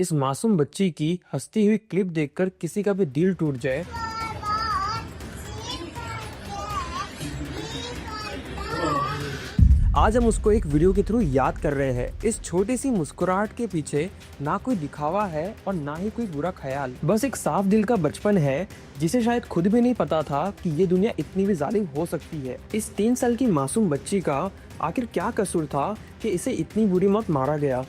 इस मासूम बच्ची की हंसती हुई क्लिप देखकर किसी का भी दिल टूट जाए। आज हम उसको एक वीडियो के थ्रू याद कर रहे हैं। इस छोटी सी मुस्कुराहट के पीछे ना कोई दिखावा है और ना ही कोई बुरा ख्याल, बस एक साफ दिल का बचपन है जिसे शायद खुद भी नहीं पता था कि ये दुनिया इतनी भी जालिम हो सकती है। इस 3 साल की मासूम बच्ची का आखिर क्या कसूर था कि इसे इतनी बुरी मौत मारा गया।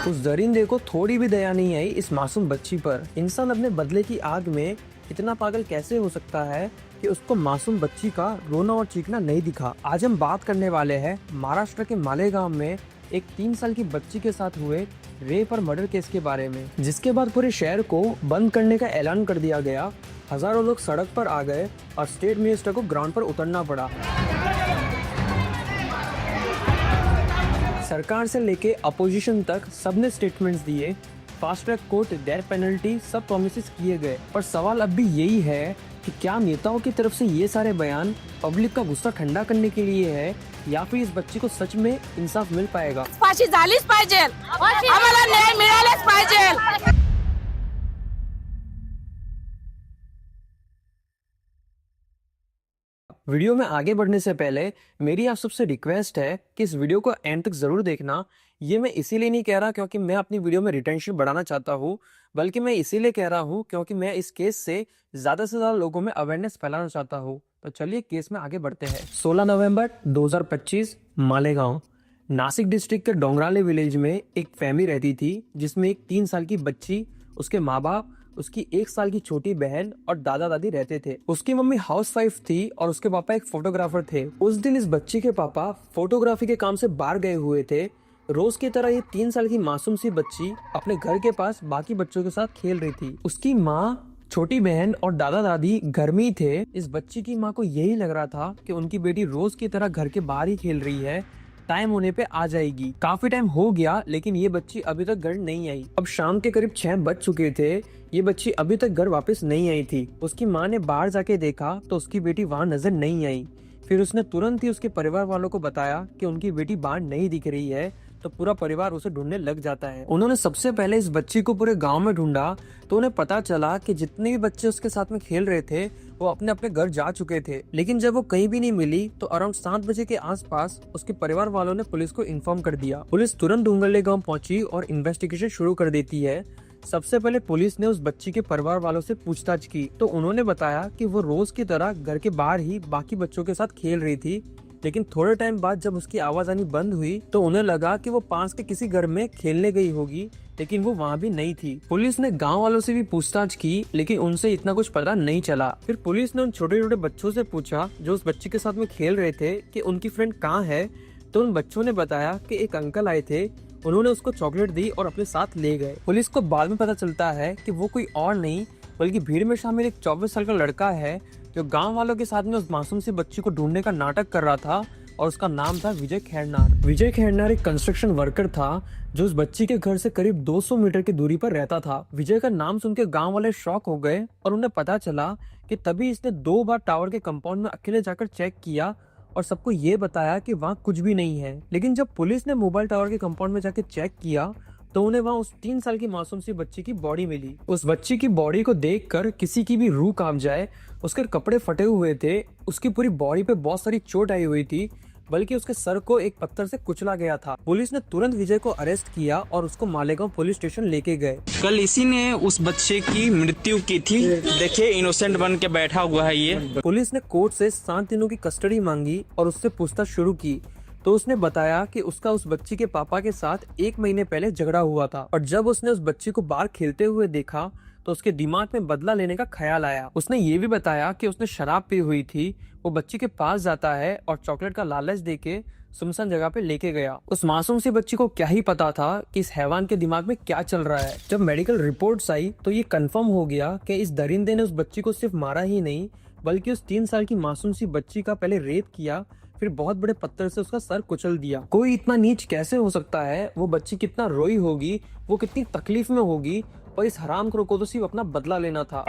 उस दरिंदे को थोड़ी भी दया नहीं आई इस मासूम बच्ची पर। इंसान अपने बदले की आग में इतना पागल कैसे हो सकता है कि उसको मासूम बच्ची का रोना और चीखना नहीं दिखा। आज हम बात करने वाले हैं महाराष्ट्र के मालेगांव में एक 3 साल की बच्ची के साथ हुए रेप और मर्डर केस के बारे में, जिसके बाद पूरे शहर को बंद करने का ऐलान कर दिया गया। हजारों लोग सड़क पर आ गए और स्टेट मिनिस्टर को ग्राउंड पर उतरना पड़ा। सरकार से लेके अपोजिशन तक सबने स्टेटमेंट्स दिए, fast track court, death penalty, सब प्रोमिसेस किए गए। पर सवाल अब भी यही है कि क्या नेताओं की तरफ से ये सारे बयान पब्लिक का गुस्सा ठंडा करने के लिए है या फिर इस बच्ची को सच में इंसाफ मिल पाएगा। फाशी झालीच पाहिजे, आम्हाला न्याय मिळालाच पाहिजे। वीडियो में आगे बढ़ने से पहले मेरी आप सबसे रिक्वेस्ट है कि इस वीडियो को एंड तक जरूर देखना। ये मैं इसीलिए नहीं कह रहा क्योंकि मैं अपनी वीडियो में रिटेंशन बढ़ाना चाहता हूँ, बल्कि मैं इसीलिए कह रहा हूँ क्योंकि मैं इस केस से ज्यादा लोगों में अवेयरनेस फैलाना चाहता हूँ। तो चलिए केस में आगे बढ़ते हैं। 16 नवंबर 2025 मालेगांव, नासिक डिस्ट्रिक्ट के डोंगराले विलेज में एक फैमिली रहती थी जिसमें एक 3 साल की बच्ची, उसके माँ बाप, उसकी 1 साल की छोटी बहन और दादा दादी रहते थे। उसकी मम्मी हाउसवाइफ थी और उसके पापा एक फोटोग्राफर थे। उस दिन इस बच्ची के पापा फोटोग्राफी के काम से बाहर गए हुए थे। रोज की तरह ये 3 साल की मासूम सी बच्ची अपने घर के पास बाकी बच्चों के साथ खेल रही थी। उसकी माँ, छोटी बहन और दादा दादी घर में ही थे। इस बच्ची की माँ को यही लग रहा था कि उनकी बेटी रोज की तरह घर के बाहर ही खेल रही है, टाइम होने पे आ जाएगी। काफी टाइम हो गया लेकिन ये बच्ची अभी तक घर नहीं आई। अब शाम के करीब 6 बज चुके थे, ये बच्ची अभी तक घर वापस नहीं आई थी। उसकी माँ ने बाहर जाके देखा तो उसकी बेटी वहाँ नजर नहीं आई। फिर उसने तुरंत ही उसके परिवार वालों को बताया कि उनकी बेटी बाहर नहीं दिख रही है, तो पूरा परिवार उसे ढूंढने लग जाता है। उन्होंने सबसे पहले इस बच्ची को पूरे गांव में ढूंढा तो उन्हें पता चला कि जितने भी बच्चे उसके साथ में खेल रहे थे वो अपने अपने घर जा चुके थे। लेकिन जब वो कहीं भी नहीं मिली तो अराउंड 7 बजे के आसपास उसके परिवार वालों ने पुलिस को इन्फॉर्म कर दिया। पुलिस तुरंत डूंगरले गांव पहुंची और इन्वेस्टिगेशन शुरू कर देती है। सबसे पहले पुलिस ने उस बच्ची के परिवार वालों से पूछताछ की तो उन्होंने बताया कि वो रोज की तरह घर के बाहर ही बाकी बच्चों के साथ खेल रही थी। लेकिन थोड़े टाइम बाद जब उसकी आवाज आनी बंद हुई तो उन्हें लगा कि वो पास के किसी घर में खेलने गई होगी, लेकिन वो वहाँ भी नहीं थी। पुलिस ने गांव वालों से भी पूछताछ की लेकिन उनसे इतना कुछ पता नहीं चला। फिर पुलिस ने उन छोटे छोटे बच्चों से पूछा जो उस बच्ची के साथ में खेल रहे थे कि उनकी फ्रेंड कहाँ है। तो उन बच्चों ने बताया कि एक अंकल आए थे, उन्होंने उसको चॉकलेट दी और अपने साथ ले गए। पुलिस को बाद में पता चलता है कि वो कोई और नहीं बल्कि भीड़ में शामिल एक 24 साल का लड़का है जो गांव वालों के साथ में उस मासूम सी बच्ची को ढूंढने का नाटक कर रहा था और उसका नाम था विजय खैरनार। विजय खैरनार एक कंस्ट्रक्शन वर्कर था जो उस बच्ची के घर से करीब 200 मीटर की दूरी पर रहता था। विजय का नाम सुनकर गांव वाले शॉक हो गए और उन्हें पता चला कि तभी इसने 2 बार टावर के कंपाउंड में अकेले जाकर चेक किया और सबको ये बताया कि वहाँ कुछ भी नहीं है। लेकिन जब पुलिस ने मोबाइल टावर के कंपाउंड में जाकर चेक किया तो उन्हें वहाँ उस 3 साल की मासूम सी बच्ची की बॉडी मिली। उस बच्ची की बॉडी को देखकर किसी की भी रूह कांप जाए। उसके कपड़े फटे हुए थे, उसकी पूरी बॉडी पे बहुत सारी चोट आई हुई थी, बल्कि उसके सर को एक पत्थर से कुचला गया था। पुलिस ने तुरंत विजय को अरेस्ट किया और उसको मालेगांव पुलिस स्टेशन लेके गए। कल इसी ने उस बच्चे की मृत्यु की थी। देखिए इनोसेंट बन के बैठा हुआ है ये। पुलिस ने कोर्ट से 7 दिनों की कस्टडी मांगी और उससे पूछताछ शुरू की तो उसने बताया कि उसका उस बच्ची के पापा के साथ 1 महीने पहले झगड़ा हुआ था और जब उसने उस बच्ची को बाहर खेलते हुए देखा तो उसके दिमाग में बदला लेने का ख्याल आया। उसने ये भी बताया कि उसने शराब पी हुई थी। वो बच्ची के पास जाता है और चॉकलेट का लालच देके सुनसान जगह पे लेके गया। उस मासूम सी बच्ची को क्या ही पता था कि इस हैवान के दिमाग में क्या चल रहा है। जब मेडिकल रिपोर्ट्स आई तो ये कंफर्म हो गया कि इस दरिंदे ने उस बच्ची को सिर्फ मारा ही नहीं बल्कि उस 3 साल की मासूम सी बच्ची का पहले रेप किया, फिर बहुत बड़े पत्थर से उसका सर कुचल दिया। कोई इतना नीच कैसे हो सकता है? वो बच्ची कितना रोई होगी, वो कितनी तकलीफ में होगी, और इस हरामखोर को तो सिर्फ अपना बदला लेना था।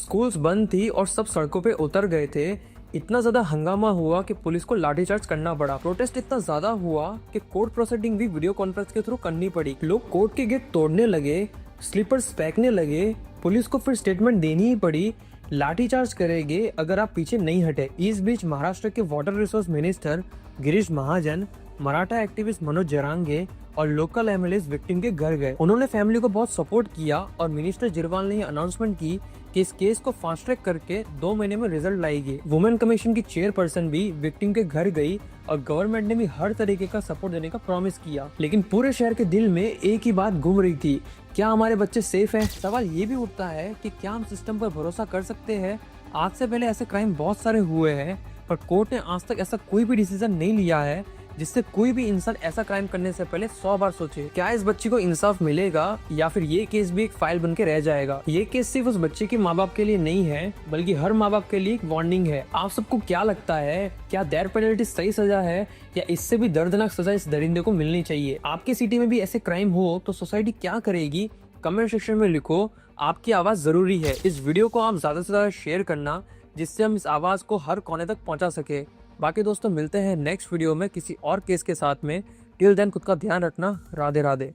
स्कूल्स बंद थी और सब सड़कों पे उतर गए थे। इतना ज्यादा हंगामा हुआ कि पुलिस को लाठीचार्ज करना पड़ा। प्रोटेस्ट इतना ज्यादा हुआ कि कोर्ट प्रोसीडिंग भी वीडियो कॉन्फ्रेंस के थ्रू करनी पड़ी। लोग कोर्ट के गेट तोड़ने लगे, स्लीपर्स फेंकने लगे। पुलिस को फिर स्टेटमेंट देनी ही पड़ी, लाठीचार्ज करेंगे अगर आप पीछे नहीं हटे। इस बीच महाराष्ट्र के water resource minister Girish Mahajan, Maratha activist Manoj Jarange और लोकल एमएलएस विक्टिम के घर गए। उन्होंने फैमिली को बहुत सपोर्ट किया और मिनिस्टर जिरवाल ने अनाउंसमेंट की कि इस केस को फास्ट ट्रैक करके 2 महीने में रिजल्ट लाएगी। वुमेन कमीशन की चेयरपर्सन भी विक्टिम के घर गई और गवर्नमेंट ने भी हर तरीके का सपोर्ट देने का प्रॉमिस किया। लेकिन पूरे शहर के दिल में एक ही बात घूम रही थी, क्या हमारे बच्चे सेफ हैं? सवाल ये भी उठता है कि क्या हम सिस्टम पर भरोसा कर सकते हैं? आज से पहले ऐसे क्राइम बहुत सारे हुए हैं, पर कोर्ट ने आज तक ऐसा कोई भी डिसीजन नहीं लिया है जिससे कोई भी इंसान ऐसा क्राइम करने से पहले 100 बार सोचे। क्या इस बच्ची को इंसाफ मिलेगा या फिर ये केस भी एक फाइल बन के रह जाएगा? ये केस सिर्फ उस बच्चे के माँ बाप के लिए नहीं है, बल्कि हर माँ बाप के लिए एक वार्निंग है। आप सबको क्या लगता है, क्या डेथ पेनल्टी सही सजा है या इससे भी दर्दनाक सजा इस दरिंदे को मिलनी चाहिए? आपकी सिटी में भी ऐसे क्राइम हो तो सोसाइटी क्या करेगी? कमेंट सेक्शन में लिखो, आपकी आवाज जरूरी है। इस वीडियो को आप ज्यादा से ज्यादा शेयर करना, जिससे हम इस आवाज को हर कोने तक पहुंचा सके। बाकी दोस्तों, मिलते हैं नेक्स्ट वीडियो में किसी और केस के साथ में। टिल देन खुद का ध्यान रखना। राधे राधे।